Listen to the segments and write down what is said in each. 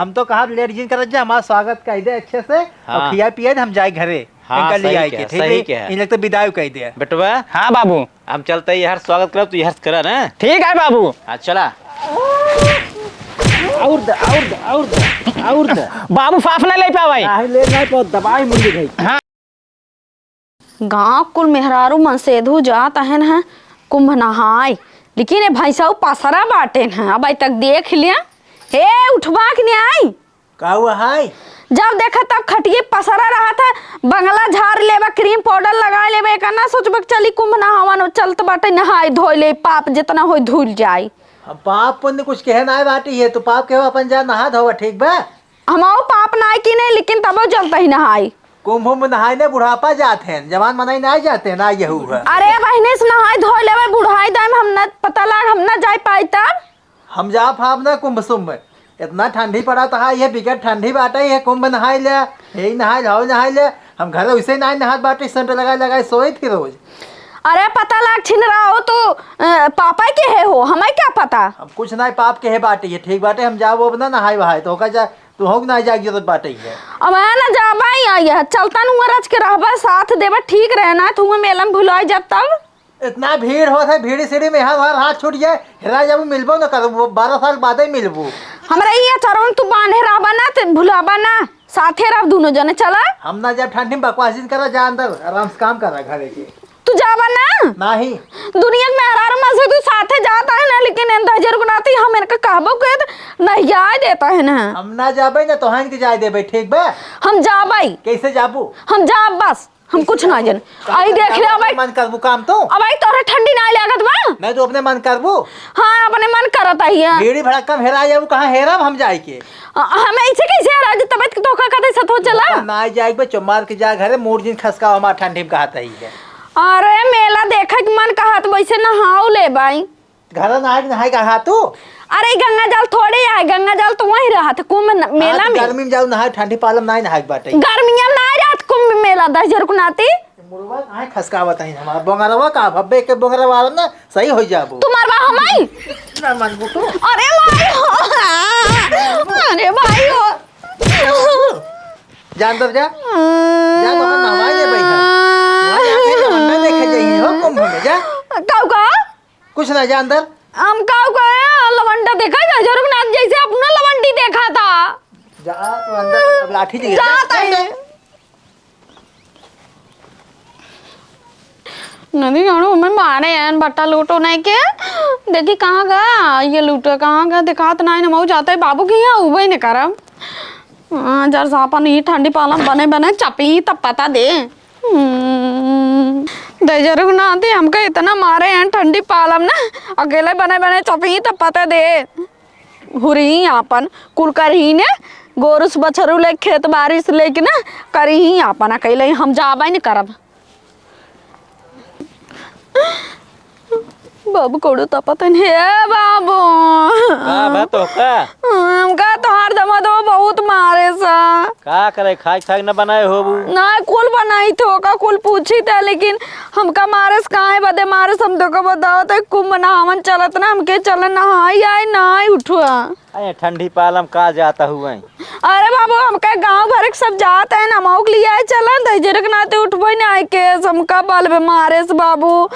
हम तो कहा लेट जिन कर हमारा स्वागत कह दे अच्छे से और खिया पिया हम जाए घरे। हाँ, सही है। इन लगता विदाई कह दे बेटवा। हाँ बाबू हम चलते यार स्वागत कर, तू यार करा ना। ठीक है बाबू। हाँ चला। और बाबू फाफ ना ले पावाई ले नहीं तो दवाई मुझे गई। हाँ गाँव कुल मेहरारू मन सेधु जात है ना कुंभ नहाय, लेकिन ये भैंसा पसरा बाटे हैं। अब तक देख लिया हे उठवा के नहीं आई का हुआ है? जब देखा तब खटिए पसरा रहा था। बंगला झाड़ लेबा, क्रीम पाउडर लगा लेबा, एक ना सोचबा चली कुंभ नहावन चलत बाटे नहाय धोई ले, पाप जितना हो धुल जाए। पाप पुण्य कुछ कहे ना बाटी है तो पाप के अपन जा नहा धोवा ठीक बा। हमाओ पाप ना की नहीं, लेकिन तब जलता ही नहाई। कुंभ में नहाए ने बुढ़ापा जाते हैं, जवान मनाई ना जाते हैं ना यहू है। अरे बहने से नहाय धोई लेबा बुढ़ाई दाम हम ना पता लग हम ना जाए पाई तब। हम जा फाप ना कुंभ सुम में इतना ठंडी पड़ा था, ये बिगड़ ठंडी बाटा ही है। कुंभ नहाए ले यही नहाए ले हम घर वैसे ना नहा बाटे सेंटर लगाए सोए थे रोज। अरे पता लग छिन रहा हो तो पापा के है हो, हमें क्या पता। हम कुछ ना पाप के है बाटे है ठीक बाटे। हम जाओ वो ना नहाए वहाए तो जा तू हो ना जाएगी जरूरत बाटे है। अब मैं ना जाबा ही आई है, चलता नु रच के रहबा साथ देबा ठीक रहना। तू मेला में भुलाए जब तब इतना भीड़ हो है, भीड़ सीढ़ी में हमार हाथ छूट जाए हेरा जब मिलबो ना कर 12 साल बाद ही मिलबो। हमरा ये चरवन तू बांधे रहबा ना ते भुलाबा ना, साथे रह दोनों जने चला। हम ना जब ठंडी में बकवासी करा जा अंदर आराम से काम करा घरे के। तू जाबा ना नहीं दुनिया में हरार में से तू साथे जाता है ना, लेकिन अंदाजर गुनाती हम इनका कहबो के नहीं याद देता है ना। हम ना जाबे ना तोहन के जाए देबे ठीक बा। हम जाबाई कैसे जाबू? हम जाब बस, हम कुछ ना जन आई देख ले। अब मन करबू काम तो अब आई तोरे ठंडी ना लागत बा। मैं तो अपने मन करबू। हाँ अपने मन करता ही है। भीड़ी भड़कम हेरा जाबू कहां हेराब हम जाए के। हमें ऐसे कैसे राज तबियत के धोखा खाते सत हो चला ना जाए बे चमार के जा घरे मूड दिन खसका हमार ठंडी में कहता ही है। अरे मेला देखा कि मन कहत वैसे नहाओ ले बाई। घर नहाए कहा तू? अरे गंगा जल थोड़े है, गंगा जल तो वहीं रहा था कुंभ मेला में। गर्मी में जाओ नहाए ठंडी पालम ना नहाए बाटे। गर्मियां में ना रात कुंभ मेला 10 को नाती मुरवा काहे खसकावत है हमार बोंगरवा का भब्बे के बोंगरवा ना सही हो जाबू। तुम्हार बा हमाई ना मन बुटू। अरे भाई अरे भाई हो जा अंदर जा तो नहाए ले बैठा ना देखे जाइए हो कुंभ में जा। काऊ का कुछ ना जा अंदर। हम काऊ का लवंडा देखा जा जरूर जैसे अपना लवंडी देखा था। जा तो अंदर लाठी ले जाता है नदी गाड़ो में मारे हैं बट्टा लूटो नहीं के देखी कहाँ गया ये लूटो कहाँ गया दिखात नहीं ना जाता है बाबू की यहाँ उबे नहीं करम। जर सापा नहीं ठंडी पालम बने बने चपी तब पता दे जरूर ना आती हमको इतना मारे हैं ठंडी पालम ना अकेले बने बने चपी तब पता दे हुरी अपन कुल कर ही ने गोरुस बछरू ले खेत बारिश लेके ना करी ही अपन अकेले हम जाबा ही नहीं करब। बाबू कोड़ो तपत है बाबू का तो का हमका तो हर दमा दो बहुत मारे सा का करे खाई खाई न बनाए होबू ना कुल बनाई थो का कुल पूछी था, लेकिन हमका मारे से काहे बदे मारे हम तो को बताओ तो कुंभ नहावन चलत ना हमके चल नहाई आई ना उठुआ। अरे ठंडी पालम का जाता हुआ। अरे बाबू हमका गांव भर के सब जाते हैं ना मौक लिया है चलन दजरक नाते उठबो ना आई के हमका बल बे मारे से बाबू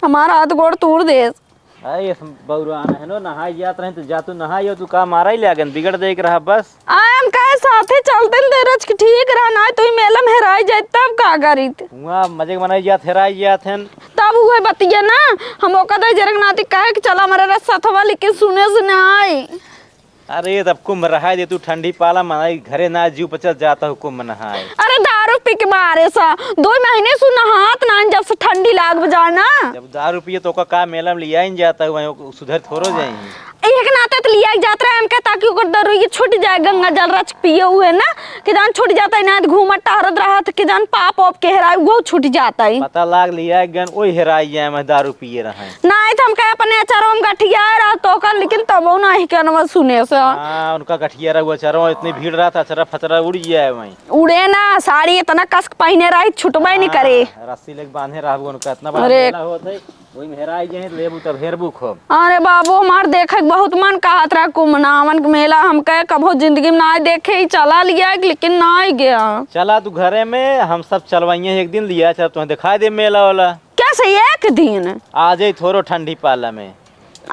हमारा हाथ गोड़ तोड़ दे। अरे बौरा है नो नहाई जात रहे तो जातू नहाई तू का मारा ही लागन बिगड़ देख रहा बस। हम कहे साथे चलते न देरज ठीक रहा ना तो मेला में हेराई जाए तब का करीत वहां मजे मनाई जात हेराई जात हैं तब हुए बतिया ना हम ओका दे जरक नाती कहे कि चला हमारे रास्ता थवा लेकिन सुने से ना आई। अरे तब कुंभ रहा दे तू ठंडी पाला मनाई घरे ना जीव पचत जाता हूँ कुंभ नहाए। अरे दारू पी के मारे सा 2 महीने सु नहात ना जब से ठंडी लाग बजाना। जब दारू पिए तो का मेला में लिया ही जाता है सुधर थोड़ो जाएंगे एक नाते तो लिया जात रहा है हमका ताकि ओकर दर ये छूट जाए गंगा जल रच पिए हुए ना कि जान छूट जाता है ना घूमत टहरत रहा कि जान पाप ओप के हेराई वो छूट जाता है। पता लाग लिया गन ओई हेराई जाए मैं दारू पिए रहा नहीं तो हम कहे अपने अचारों में गठिया रहा तो कर लेकिन तब वो नहीं कहना सुने से। हां उनका गठिया रहा चारों इतनी भीड़ रहा था चरा फचरा उड़ जाए वहीं उड़े ना साड़ी इतना कस पहने रही छुटबे नहीं करे रस्सी लेके बांधे रहा उनका इतना बड़ा मेला होता है वही में हेरा आई जे लेबू तब हेरबू खूब। अरे बाबू हमार देखे के बहुत मन कहत रहा कुमनावन के मेला, हम कहे कभो जिंदगी में ना देखे ही चला लिया लेकिन ना ही गया। चला तू घरे में, हम सब चलवाइए एक दिन लिया, चल तुम्हें दिखाई दे मेला वाला। कैसे एक दिन? आ जाई थोड़ो ठंडी पाला में।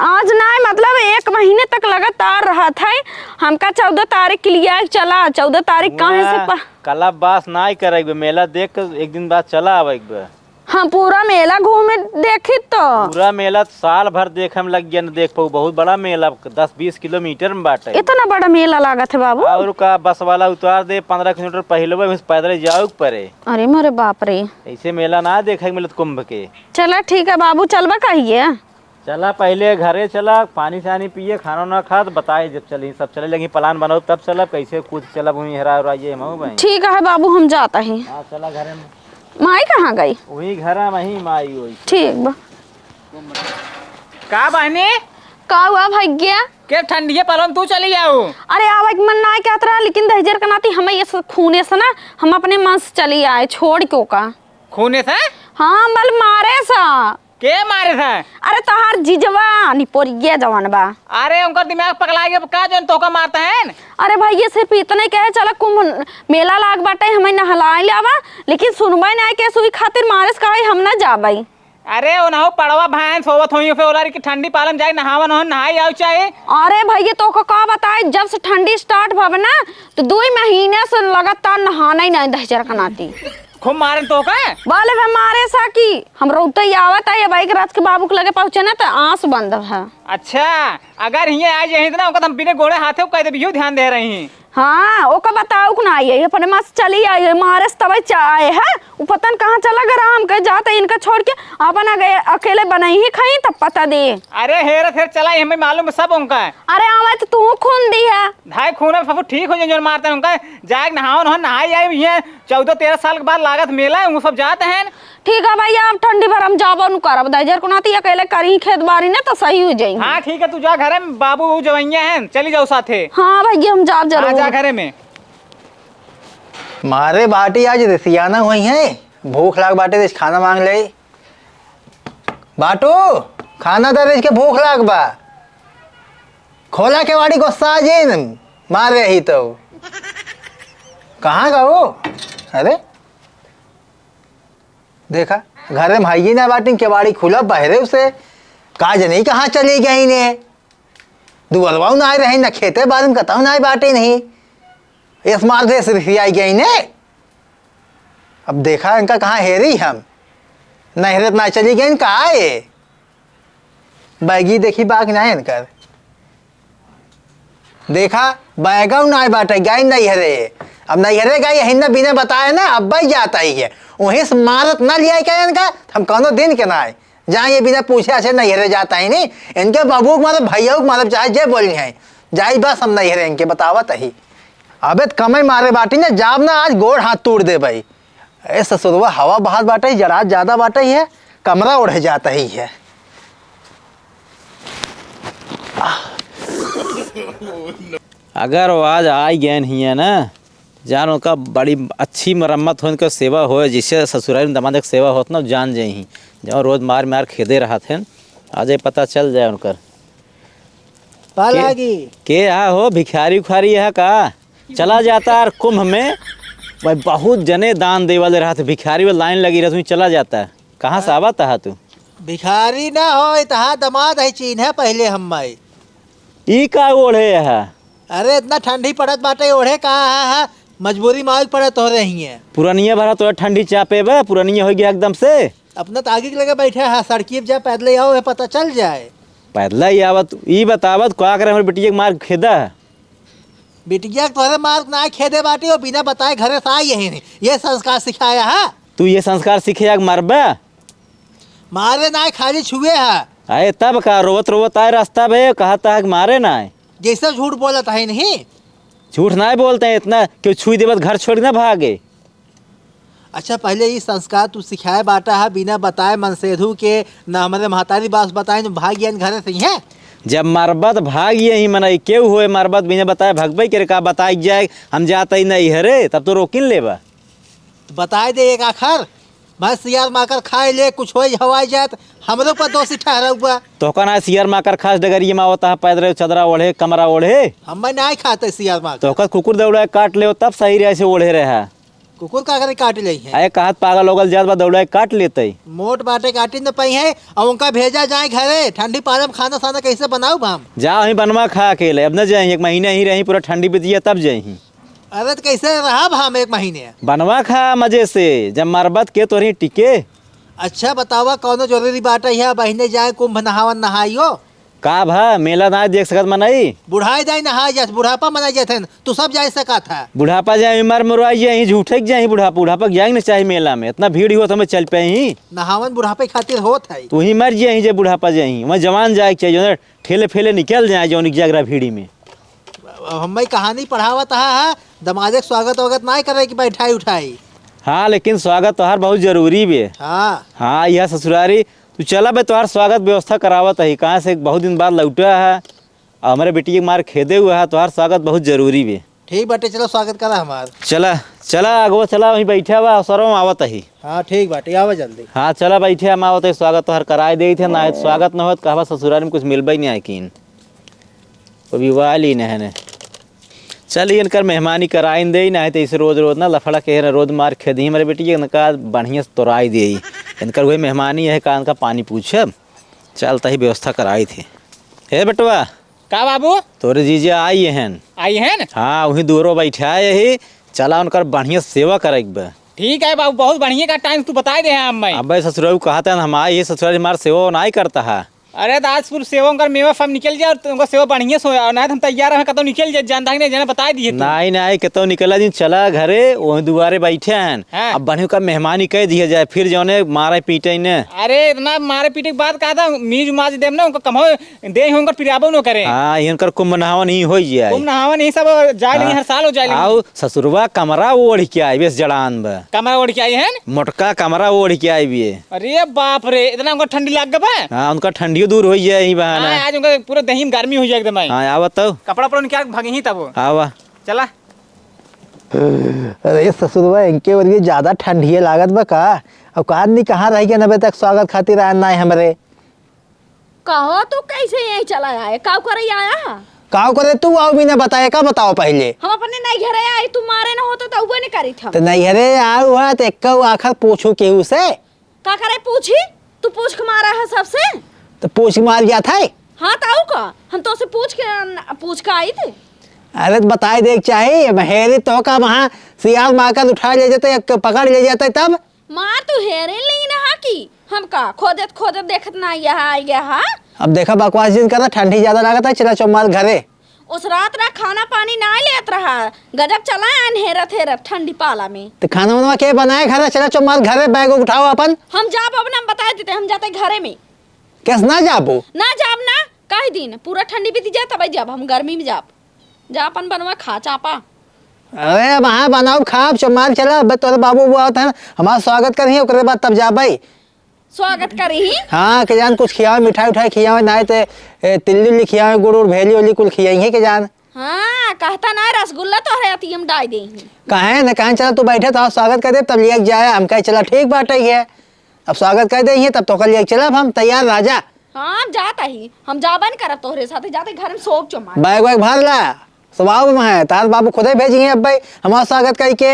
आज ना मतलब 1 महीने तक लगातार रहा था। हमका 14 तारीख के लिए चला, 14 तारीख कहाँ से कला बास ना ही करेगा, मेला देख कर एक दिन बाद चला आवे एक बार। हम पूरा मेला घूमे देखी तो पूरा मेला साल भर देखे में लग गया न देख पाऊ। बहुत बड़ा मेला 10-20 किलोमीटर में बाटे। इतना बड़ा मेला लागत है बाबू। और का बस वाला उतार दे 15 किलोमीटर पहले पैदल जाओ परे। अरे मेरे बाप रे, ऐसे मेला ना देखे मिलत कुंभ के। चला ठीक है बाबू, चलवा कहिए। चला पहले घरे चला, पानी सानी पिए, खाना ना खा तो बताए जब चली सब चले लगी प्लान बनाओ तब चला। कैसे कूद चला वहीं हेरा उराइए मऊ भाई। ठीक है बाबू, हम जाता ही। हाँ चला घरे में। माई कहाँ गई? वही घर में ही माई हुई। ठीक बा। का बहनी का हुआ भैया? के ठंडिये पलन तू चली जाऊ। अरे आवे के मन ना कहत रहा, लेकिन दहजर का नाती हमें ये खूने से ना हम अपने मन से चली आए छोड़ क्यों का। खूने से? हाँ बल मारे सा। के मारे थे? अरे तहार जीजवा निपोरिया जवान बा। अरे उनका दिमाग पगला गया का जन तोका मारता है। अरे भैया सिर्फ इतने कहे चला कुंभ मेला लाग बाटे हमें नहलाए लावा, लेकिन सुनवाई ना के सुई खातिर मारस कहे हम ना जाबाई। अरे ओनाहो पड़वा भाई सोवत होई फे ओलारी की ठंडी पालन जाए नहावन हो नहाई आउ चाहे। अरे भैया तो का बताए, जब से ठंडी स्टार्ट भव ना तो 2 महीने से लगातार नहाना ही नहीं दहजर का नाती। खूब मारे तो का बोले वे मारे सा की हम रोते ही आवत है बाइक रात के बाबू के लगे पहुंचे ना तो आंस बंद है। अच्छा अगर हिये आ जाए ना ओका हम बिना गोड़े हाथे कह दे बियो ध्यान दे रही। हाँ ओका बताओ ना आई अपने माँ से चली आई मारे से तब चाहे है वो पता न कहाँ चला गया हम कह जाते इनका छोड़ के अपन आ गए अकेले बनाई ही खाई तब पता दे। अरे हेर फिर चला हमें मालूम सब उनका है। अरे आवे तो तू खून दी है भाई खून में ठीक हो जाए मारते हैं उनका जाए नहावन हो नहाई आई ये 14-13 साल के बाद लागत मेला है वो सब जाते हैं। ठीक है भैया अब ठंडी भर हम जाबो नु करब दहजर को नाती अकेले करी खेत बाड़ी ने तो सही हो जाएगी। हाँ ठीक है तू जा घरे में बाबू जवैया हैं चली जाओ साथे। हाँ भैया हम जाब जरूर। जा घरे में। मारे बाटी आज रसियाना हुई है, भूख लाग बाटे तो खाना मांग ले। बाटू खाना दे के भूख लाग बा, खोला के वाड़ी गुस्सा जिन मार रही तो कहाँ गो। अरे देखा घर में हाइए ना बाटी केवाड़ी खुला बहरे उसे काज नहीं कहाँ चली गई ने दुअलवाऊ ना आए रही ना खेते बारे में कताऊ ना आए बाटे नहीं इस मार से रिसियाई गई ने। अब देखा इनका कहाँ हेरी हम नहरत ना चली गई कहा है बैगी देखी बाग ना इनकर देखा बैगाऊ ना बाटे गई नहीं हरे। अब नहीं हरे गई हिन्ना बिना बताए ना अब भाई जाता ही है वहीं से मारत ना लिया क्या इनका हम कौनो दिन के ना आए जहाँ ये बिना पूछे अच्छे नहीं हरे जाता ही नहीं इनके बाबू मतलब भैया मतलब चाहे जे बोली हैं जाई बस हम नहीं हरे इनके बतावत ही। अबे कमई मारे बाटी ना जाब ना आज गोड़ हाथ तोड़ दे भाई ए ससुरवा हवा बाहर बाटे ही जरा ज्यादा बाटे ही है कमरा उड़ जाता ही है। अगर वो आज आई गए नहीं है ना जान उनका बड़ी अच्छी मरम्मत हो उनका सेवा हो जिससे ससुराल में दमाद सेवा होता ना जान जाए जब रोज मार मार खेदे रहा थे आज ये पता चल जाए उनकर के आ हो भिखारी उखारी है का चला जाता है कुंभ में भाई बहुत जने दान दे वाले रहा थे भिखारी वाली लाइन लगी रहा चला जाता है कहाँ से आवा था तू भिखारी ना हो तहा दमाद है चीन है पहले हम माई ई का ओढ़े है। अरे इतना ठंडी पड़त बाटे ओढ़े कहा है मजबूरी मांग पड़त हो रही है पुरानिया भरा तो ठंडी चापे बे पुरानिया हो गया एकदम से अपना तो आगे के लगे बैठे है सड़की जा पैदल आओ पता चल जाए पैदल ही आवत ई बतावत क्या करे हमारे बिटिया के मार खेदा है बिटिया तोहरे मार्ग ना खेदे बाटी और बिना बताए घरे से आई यही नहीं ये संस्कार सिखाया है तू ये संस्कार सीखे मरबे मारे ना खाली छुए है आए तब का रोवत रोवत आए रास्ता भे कहा था मारे ना आए जैसे झूठ बोला था ही नहीं झूठ ना बोलते हैं इतना क्यों छुई देवत घर छोड़ ना भागे। अच्छा पहले ये संस्कार तू सिखाए बाटा है बिना बताए मन सेधु के ना हमारे महतारी बास बताए जो भाग गया घर से ही है जब मरबत भाग यही मनाई क्यों हुए मरबत बिना बताए भगबई करे का बताई जाए हम जाता ही नहीं हरे तब तो रोकिन लेबा तो बताए दे एक आखर मैं सियार माकर खाए ले कुछ हो हवाई जात हमरो पर दोषी ठहरा हुआ। तो कहना सियर माकर खास डगरिया में होता है पैदल चदरा ओढ़े कमरा ओढ़े हम नहीं खाते सियार माकर। तो कहत कुकुर दौड़ा काट ले तब सही रहे से ओढ़े रहा। कुकुर का करे काट ले है अरे कहत पागल होगल जात बा दौड़ा काट लेते। मोट बाटे काटी न पई है और उनका भेजा जाए घरे ठंडी पालम खाना साना कैसे बनाऊ हम। जा वहीं बनवा खा अकेले अब न जाए एक महीना ही रही पूरा ठंडी बीतिया तब जाही। अरे तो कैसे रहा हम 1 महीने। बनवा खा मजे से जब मरबत के तोरी टिके। अच्छा बतावा कौनो जरूरी बात है बहिने जाए कुंभ नहावन नहाइयो। का भा मेला ना देख सकत मनई बुढ़ाई जाए नहा जा बुढ़ापा मना जाते तू सब जा सका था। बुढ़ापा जाए मर मुरवाई जाए झूठे जाए बुढ़ापा जाए ना चाहिए मेला में इतना भीड़ हो तो हमें चल पे ही नहावन बुढ़ापे खातिर होत है। तू ही मर जाए जे बुढ़ापा जाए वहाँ जवान जाए चाहिए ठेले फेले निकल जाए जो जागरा भीड़ी में। हमें कहानी पढ़ावत है दमादे स्वागत वगत ना करे कि बैठाई उठाई। हाँ लेकिन स्वागत तोहार बहुत जरूरी भी है। हाँ यह ससुरारी तू चला बे तोहार स्वागत व्यवस्था करावत है कहाँ से बहुत दिन बाद लौटा है और हमारे बेटी के मार खेदे हुआ है तोहार स्वागत बहुत जरूरी भी। ठीक बाटे चलो स्वागत करा हमार। चला चला अगवा चला वहीं बैठा हुआ सरो आवत ही। हाँ ठीक बाटे आवा जल्दी। हाँ चला बैठे हम आवत है स्वागत तोहार कराए दे थे ना स्वागत न होत कहवा ससुरारी में कुछ मिलबा ही नहीं आकिन अभी वाली न चल इनकर मेहमानी कराइन दे ना तो इसे रोज रोज ना लफड़ा के रोज मार खेदी हमारे बेटी इनका बढ़िया से तोड़ाई दे इनकर वही मेहमानी है का इनका पानी पूछब चलता ही व्यवस्था कराई थी। हे बेटवा का बाबू तोरे जीजा आई हैं हाँ वही दूरो बैठा यही चला उनकर बढ़िया सेवा करे। ठीक है बाबू बहुत बढ़िया का टाइम तू बता दे हम मैं। अब ससुराल कहते हैं हम आए ये ससुराल हमारा सेवा नहीं करता है। अरे तो आज पूरा सेवा कर मेवा फम निकल जाए और उनका सेवा बढ़िया से हो ना हम तैयार हैं कतो निकल जाए जानता नहीं जाना बता दिए नहीं नहीं कतो निकला दिन चला घरे वही दुआरे बैठे हैं। हाँ। अब बढ़िया का मेहमानी कह दिया जाए फिर जो मारे पीटे ने। अरे इतना मारे पीटे के बाद कहा था मीज माज देव ना उनको कमो दे होंगे पिराबो न करे। हाँ इनकर कुंभ नहावन ही हो जाए कुंभ नहावन ही सब जाए लेंगे हर साल हो जाए आओ ससुरवा कमरा ओढ़ के आई बेस जड़ान बा कमरा ओढ़ के आई है मोटका कमरा ओढ़ के आई भी। अरे बाप रे इतना उनको ठंडी लग गया। हाँ उनका ठंडियो दूर हो जाए बहाना। आज उनका पूरा दही में गर्मी हो जाए एकदम। हाँ आवा तो कपड़ा पर क्या भागे ही तब आवा चला। अरे ससुरवा इनके वरिए ज्यादा ठंडिये लागत बा का अब का आदमी कहाँ रह गया नबे तक स्वागत खातिर आया ना हमरे। कहो तू कैसे यहीं चला आए का करे आया काव करे तू आओ बिना बताए का बताओ पहले। हम अपने नहीं घरे आए तुम्हारे ना होता तो वो नहीं करी था तो नहीं अरे आओ है तो एक आखिर पूछू केहू से का करे पूछी तू पूछ के मारा है सबसे तो पूछ मार गया था। हाँ ताऊ का हम तो से पूछ के आई थी। अरे तो बताए देख चाहिए हेरे तो का वहाँ सियार मारकर उठा ले जाते पकड़ ले जाते तब मार तू हेरे ली ना की हम का खोदत देखत ना यहाँ आई गया। हाँ अब देखा बकवास जिन करा ठंडी ज्यादा लागत है चला चौमाल घरे। उस रात ना खाना पानी ना लेत रहा गजब चला हेरत ठंडी पाला में। तो खाना वाना के बनाए घर चला चौमाल घरे बैग उठाओ अपन। हम जाब अपना बता देते हम जाते घरे में कैस ना जाबो ना जाब ना कई दिन पूरा ठंडी बीती जाए तब जब हम गर्मी में जाब जा अपन बनवा खा चापा। अरे वहाँ बनाओ खाब चौमाल चला तोरे बाबू बुआ होता है हमारा स्वागत करिए ओकरे बाद तब जा भाई स्वागत करी ही। हाँ के जान कुछ खियाओ मिठाई उठाई खियाओ ना तो तिल्ली उल्ली खियाओ गुड़ उड़ भेली उली कुल खियाई के जान। हाँ कहता ना रसगुल्ला तो हरे हम डाल दे कहे न कहे चला तू बैठे तो स्वागत कर दे तब लिया जाए हम कहे चला ठीक बात है अब स्वागत कर दे तब तो कल चला हम तैयार राजा। हाँ जाता ही हम जाबन करब तोहरे साथे जाते घर में सोप चमा बैग वैग भर ला स्वभाव में है तार बाबू खुदे भेजिए अब भाई हमारा स्वागत करके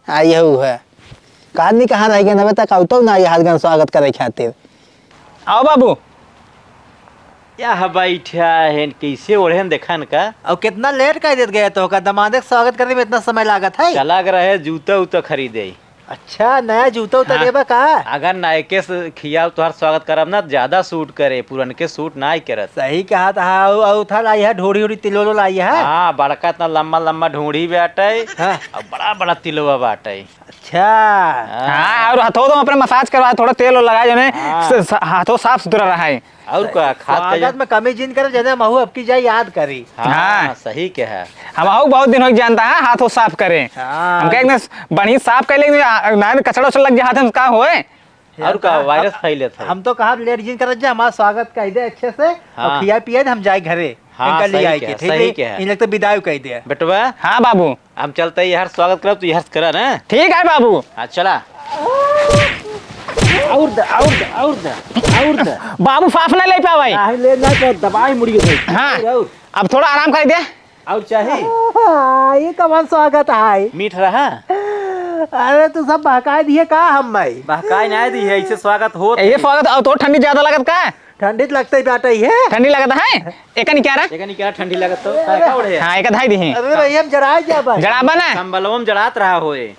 आई है का आदमी कहाँ रह गया नबे तक आओ तो ना यहाँ स्वागत करे खातिर। आओ बाबू या बैठा है कैसे ओढ़े देखन का अब कितना लेट कर देत गया तो का दमादे स्वागत करने में इतना समय लागत है। चला रहे जूता उता खरीदे। अच्छा नया जूता उता हाँ। देबा का अगर नायके से खियाव तुहार स्वागत करब ना ज्यादा सूट करे पुरन के सूट ना करत। सही कहा था उठा लाई है ढोड़ी उड़ी तिलोलो लाई है। हाँ बड़का इतना लंबा लंबा ढूंढी बाटे हाँ। और बड़ा बड़ा तिलवा बाटे। अच्छा हाँ और हाथों तो अपने मसाज करवाए थोड़ा तेल लगाए जो हाँ। हाथों साफ सुथरा रहा है। और का खाद स्वागत में कमी जिन करे जने महू अब की जाए याद करी। हाँ सही के है। हम बहुत दिन हो जानता है हाथों साफ करें। हाँ। हम कहें बढ़िया साफ कर लेंगे ना कचड़ा उचड़ा लग जाए हाथ में का होए। और का वायरस फैले था। हम तो कहा लेट जिन कर हमारा स्वागत कर दे अच्छे से हाँ। और खिया पिया हम जाए घरे। हाँ, इनका सही ले आए के के है, ठीक सही है के है। इन लोग तो विदाई कह दे। बेटवा हाँ बाबू हम चलते यार स्वागत करब तू यार करा ना। ठीक है बाबू। हाँ चला। और बाबू फाफ ना ले पावाई ले ना तो दबाई मुड़ी गई। हाँ अब थोड़ा आराम कर दे। और चाहिए ये कमान स्वागत है। मीठ रहा अरे तू सब बहका दिए का हम भाई। बहकाई ना दी है, ऐसे स्वागत हो। ये स्वागत और तो ठंडी ज्यादा लगत का? ठंडी लगता ही बाटा ही है। ठंडी लगत है एक नहीं क्या रहा? एक नहीं क्या ठंडी लगत तो का ओढ़े। हाँ एक धाई दी अरे भैया हम जरा जा भाई। जड़ाबा ना कंबलवम जड़ात रहा होए।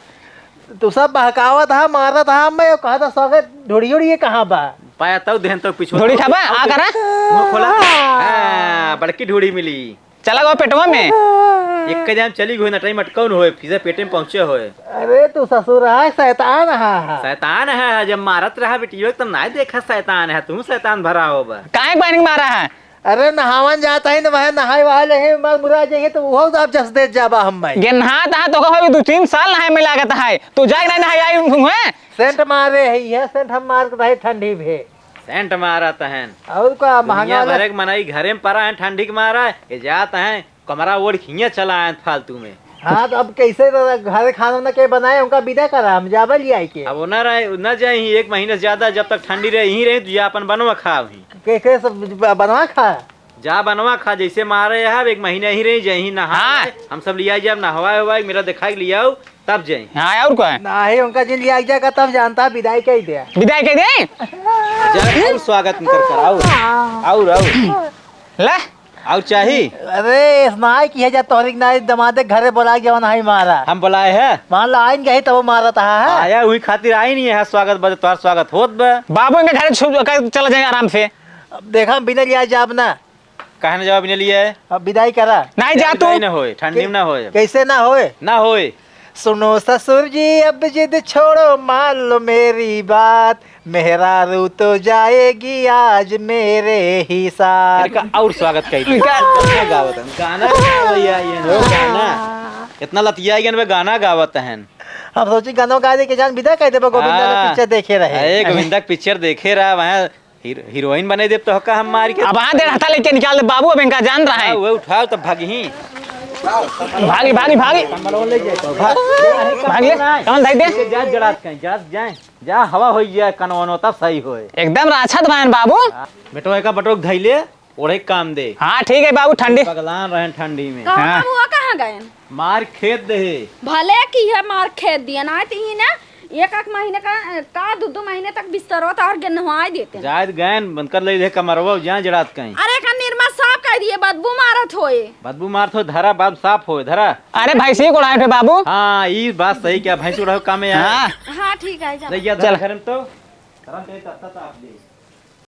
तू सब बहकावत हा मारत हा मैं कहा था स्वागत ढोड़ी ढोड़ी ये कहाँ बा। पाया तब देहन तो पीछे थोड़ी खाबा आ करा मुंह खोला। हाँ, बड़की ढूढ़ी मिली। चला गो पेटवा में। एक के जाम चली गई ना टाइम अटकौन होए फिर पेटे में पहुंचे होए। अरे तू ससुर है शैतान है। शैतान है जब मारत रहा बेटियो तुम ना देखा शैतान है, तुम शैतान भरा होगा। काहे पानी मारा है? अरे नहावन जाता है ना वह नहाए वहां ले मार मुरा जाएंगे तो वो आप जस दे जाबा हम भाई। गे नहा तहा तो कहो 2-3 साल नहाए में लागत है। तू जाए ना नहाए आई हुए। सेंट मारे है सेंट हम मार के रहे ठंडी भी। सेंट मारा तहन और का महंगा दुनिया भरे के मनाई घरे में परा है ठंडी के मारा ये जात है कमरा ओढ़ खिया चला है फालतू में। हाँ तो अब कैसे घर खाना ना के बनाए उनका विदा करा हम जाबल लिया के। अब ना रहे न जाए ही 1 महीने से ज्यादा जब तक ठंडी रहे यहीं रहे तुझे अपन बनवा खा ही कैसे सब बनवा खा। जा बनवा खा जैसे मारे है 1 महीने ही रही जाए नहा। हाँ। हम सब लिया जब नहवा हुआ मेरा दिखा के लिया तब जाए। हाँ और क्या ना ही उनका जिन लिया जाएगा तब जानता विदाई कह दिया। विदाई कह दे। जरा स्वागत कर और ले और चाहिए। अरे स्नाई की है जा तोहरिक नाई दमादे घरे बोला के वना ही मारा। हम बुलाए है मान ला आइन गए तब मारा था है। आया हुई खातिर आई नहीं है स्वागत बजे तोहर स्वागत होत बे। बाबू इनके घर चला जाएगा आराम से। अब देखा बिना लिया जाब ना कहे ना जवाब नहीं लिया है। अब विदाई करा। नहीं जा तू। ना होए ठंडी में ना होए कैसे ना होए। ना होए। सुनो ससुर जी अब जिद छोड़ो मान लो मेरी बात मेहरारू तो जाएगी आज मेरे ही साथ। इनका और स्वागत कही गाना गावत है गाना भैया ये नो गाना इतना लतिया गन में गाना गावत है। हम सोची गानों गा दे के जान विदा कह दे गोविंदा ने पिक्चर देखे रहे। गोविंदा पिक्चर देखे रहा वहाँ हीरोइन बने दे तो हक्का हम मार के अब वहाँ दे हथा लेके निकाल दे बाबू अब इनका जान रहा है। वो उठाओ तब भागी भागी भागी भागी ले जाए तो भाग ले कौन धाई दे। जा जड़ात कहीं जा जाए जा हवा हो जाए कनवनो तब सही होए एकदम राछत बहन बाबू। बेटो का बटोक धैले ओढ़े काम दे। हाँ ठीक है बाबू ठंडी पगलान रहे ठंडी में। कहाँ हुआ कहाँ गए? मार खेत दे भले की है मार खेत दिया ना ही ना 1 महीने का 2 महीने तक बिस्तर होता और नहवाई देते। जायद गैन बंद कर ले कमरवा जहाँ जड़ात कहीं। अरे का निर्मा साफ कर दिए बदबू मारत होए। बदबू मार तो धरा बाब साफ हो धरा। अरे भैंसी को उड़ाए थे बाबू। हाँ ये बात सही क्या भैंस उड़ा काम है। हाँ हाँ ठीक है जा। चल घर में तो